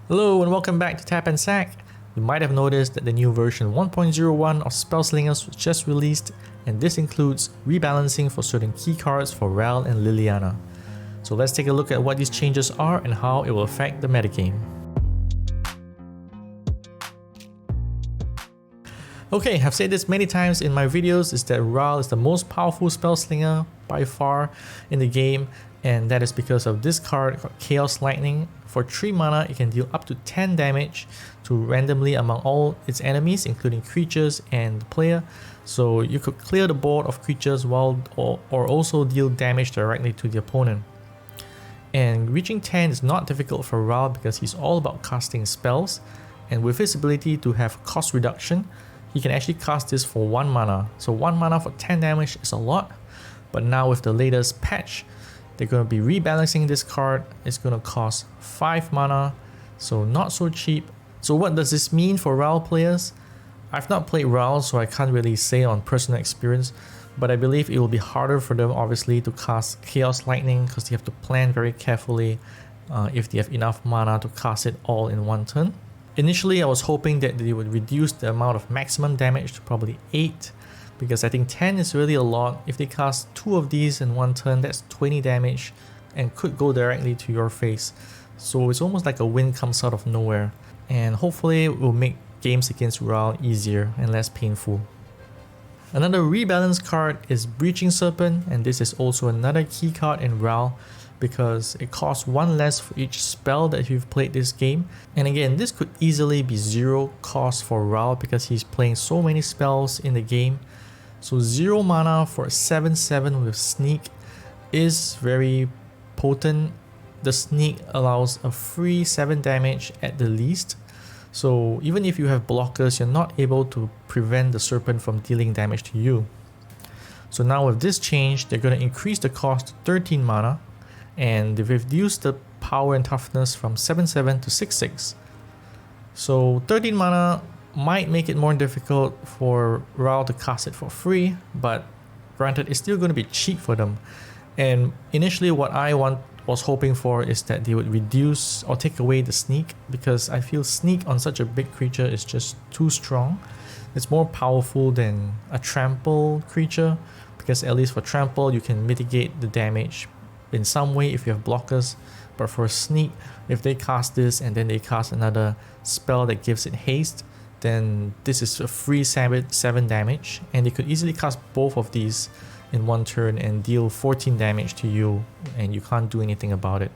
Hello and welcome back to Tap Sac. You might have noticed that the new version 1.01 of Spellslingers was just released, and this includes rebalancing for certain key cards for Ral and Liliana. So let's take a look at what these changes are and how it will affect the metagame. Okay, I've said this many times in my videos, is that Ral is the most powerful Spellslinger by far in the game, and that is because of this card called Chaos Lightning. For 3 mana, it can deal up to 10 damage to randomly among all its enemies, including creatures and the player. So you could clear the board of creatures or also deal damage directly to the opponent. And reaching 10 is not difficult for Ral because he's all about casting spells, and with his ability to have cost reduction, he can actually cast this for 1 mana. So 1 mana for 10 damage is a lot, but now with the latest patch, they're going to be rebalancing this card. It's going to cost 5 mana, so not so cheap. So what does this mean for Ral players? I've not played Ral, so I can't really say on personal experience, but I believe it will be harder for them obviously to cast Chaos Lightning because they have to plan very carefully if they have enough mana to cast it all in one turn. Initially, I was hoping that they would reduce the amount of maximum damage to probably 8, because I think 10 is really a lot. If they cast 2 of these in one turn, that's 20 damage and could go directly to your face. So it's almost like a win comes out of nowhere, and hopefully it will make games against Ral easier and less painful. Another rebalanced card is Breaching Serpent, and this is also another key card in Ral because it costs 1 less for each spell that you've played this game. And again, this could easily be 0 cost for Ral because he's playing so many spells in the game. So 0 mana for 7/7 with Sneak is very potent. The Sneak allows a free 7 damage at the least. So even if you have blockers, you're not able to prevent the Serpent from dealing damage to you. So now with this change, they're going to increase the cost to 13 mana, and they've reduced the power and toughness from 7/7 to 6/6. So 13 mana might make it more difficult for Ral to cast it for free, but granted, it's still going to be cheap for them. And initially what I was hoping for is that they would reduce or take away the Sneak, because I feel Sneak on such a big creature is just too strong. It's more powerful than a Trample creature, because at least for Trample you can mitigate the damage in some way if you have blockers. But for Sneak, if they cast this and then they cast another spell that gives it haste, then this is a free 7 damage, and they could easily cast both of these in one turn and deal 14 damage to you, and you can't do anything about it.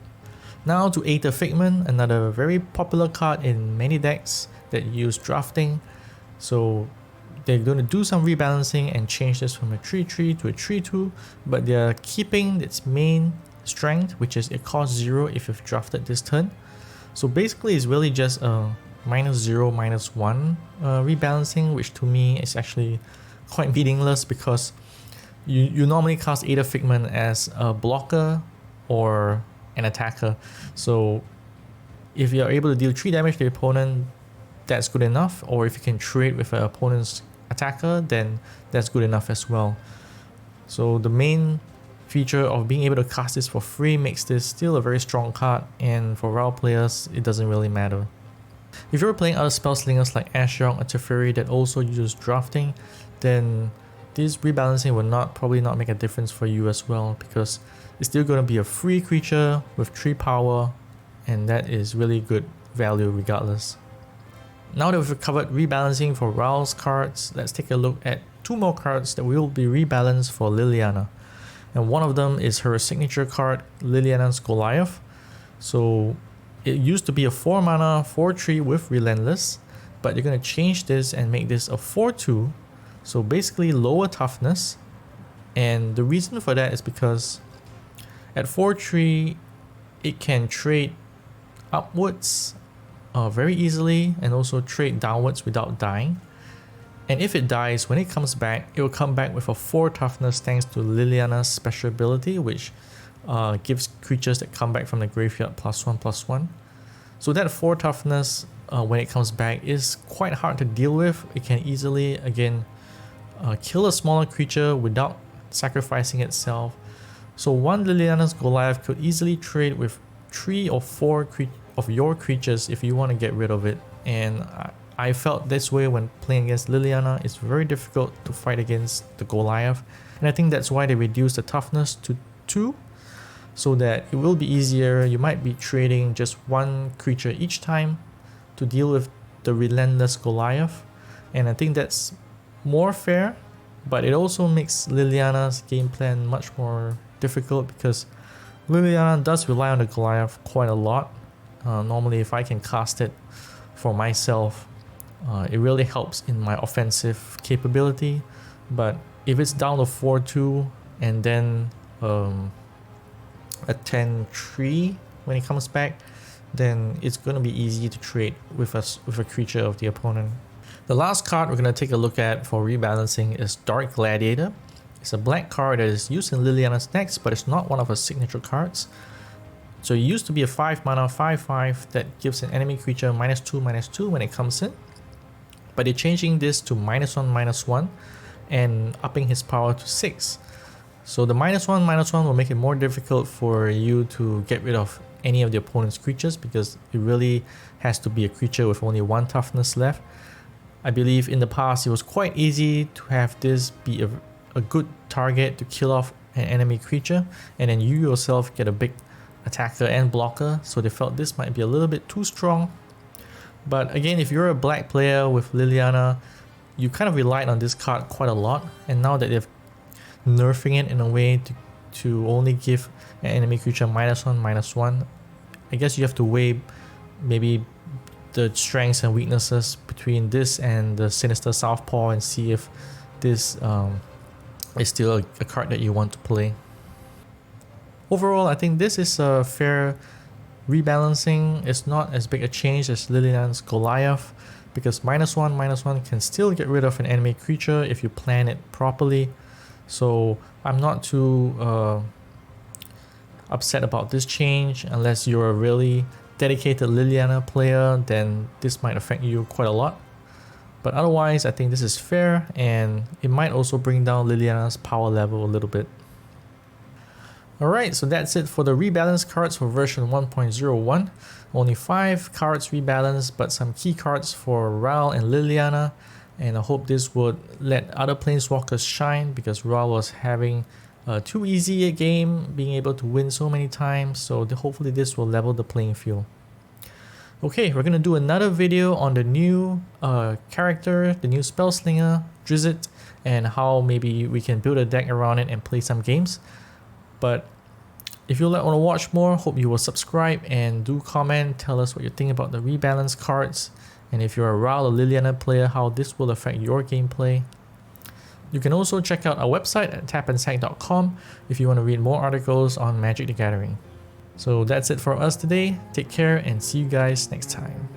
Now to Aether Figment, another very popular card in many decks that use drafting. So they're going to do some rebalancing and change this from a 3/3 to a 3/2, but they're keeping its main strength, which is it costs 0 if you've drafted this turn. So basically it's really just a -0, -1 rebalancing, which to me is actually quite meaningless because you normally cast Aether Figment as a blocker or an attacker. So if you're able to deal 3 damage to the opponent, that's good enough, or if you can trade with an opponent's attacker, then that's good enough as well. So the main feature of being able to cast this for free makes this still a very strong card, and for Ral players it doesn't really matter. If you're playing other Spellslingers like Ashiok or Teferi that also use drafting, then this rebalancing will probably not make a difference for you as well, because it's still going to be a free creature with 3 power, and that is really good value regardless. Now that we've covered rebalancing for Ral's cards, let's take a look at 2 more cards that will be rebalanced for Liliana. And one of them is her signature card, Liliana's Goliath. So it used to be a 4 mana 4/3 with Relentless, but you're going to change this and make this a 4/2, so basically lower toughness. And the reason for that is because at 4/3 it can trade upwards very easily, and also trade downwards without dying. And if it dies, when it comes back, it will come back with a 4 toughness thanks to Liliana's special ability, which gives creatures that come back from the graveyard +1/+1. So that 4 toughness when it comes back is quite hard to deal with. It can easily again kill a smaller creature without sacrificing itself. So one Liliana's Goliath could easily trade with 3 or 4 of your creatures if you want to get rid of it. And I felt this way when playing against Liliana. It's very difficult to fight against the Goliath, and I think that's why they reduced the toughness to 2, so that it will be easier. You might be trading just one creature each time to deal with the relentless Goliath, and I think that's more fair, but it also makes Liliana's game plan much more difficult because Liliana does rely on the Goliath quite a lot. Normally if I can cast it for myself, it really helps in my offensive capability, but if it's down to 4-2 and then a 10-3 when it comes back, then it's going to be easy to trade with a creature of the opponent. The last card we're going to take a look at for rebalancing is Dark Gladiator. It's a black card that is used in Liliana's decks, but it's not one of her signature cards. So it used to be a 5 mana 5/5 that gives an enemy creature -2/-2 when it comes in, but they're changing this to -1/-1 and upping his power to 6. So the -1/-1 will make it more difficult for you to get rid of any of the opponent's creatures, because it really has to be a creature with only 1 toughness left. I believe in the past it was quite easy to have this be a good target to kill off an enemy creature, and then you yourself get a big attacker and blocker, so they felt this might be a little bit too strong. But again, if you're a black player with Liliana, you kind of relied on this card quite a lot, and now that they've nerfing it in a way to only give an enemy creature -1/-1, I guess you have to weigh maybe the strengths and weaknesses between this and the Sinister Southpaw and see if this is still a card that you want to play. Overall, I think this is a fair rebalancing. It's not as big a change as Liliana's Goliath, because -1/-1 can still get rid of an enemy creature if you plan it properly. So I'm not too upset about this change. Unless you're a really dedicated Liliana player, then this might affect you quite a lot. But otherwise, I think this is fair, and it might also bring down Liliana's power level a little bit. Alright, so that's it for the rebalanced cards for version 1.01. Only 5 cards rebalanced, but some key cards for Ral and Liliana. And I hope this would let other Planeswalkers shine, because Ral was having too easy a game, being able to win so many times. So hopefully this will level the playing field. Okay, we're going to do another video on the new character, the new Spellslinger, Drizzt, and how maybe we can build a deck around it and play some games. But if you want to watch more, hope you will subscribe and do comment, tell us what you think about the rebalanced cards, and if you're a Ral or Liliana player, how this will affect your gameplay. You can also check out our website at tapandsac.com if you want to read more articles on Magic the Gathering. So that's it for us today. Take care and see you guys next time.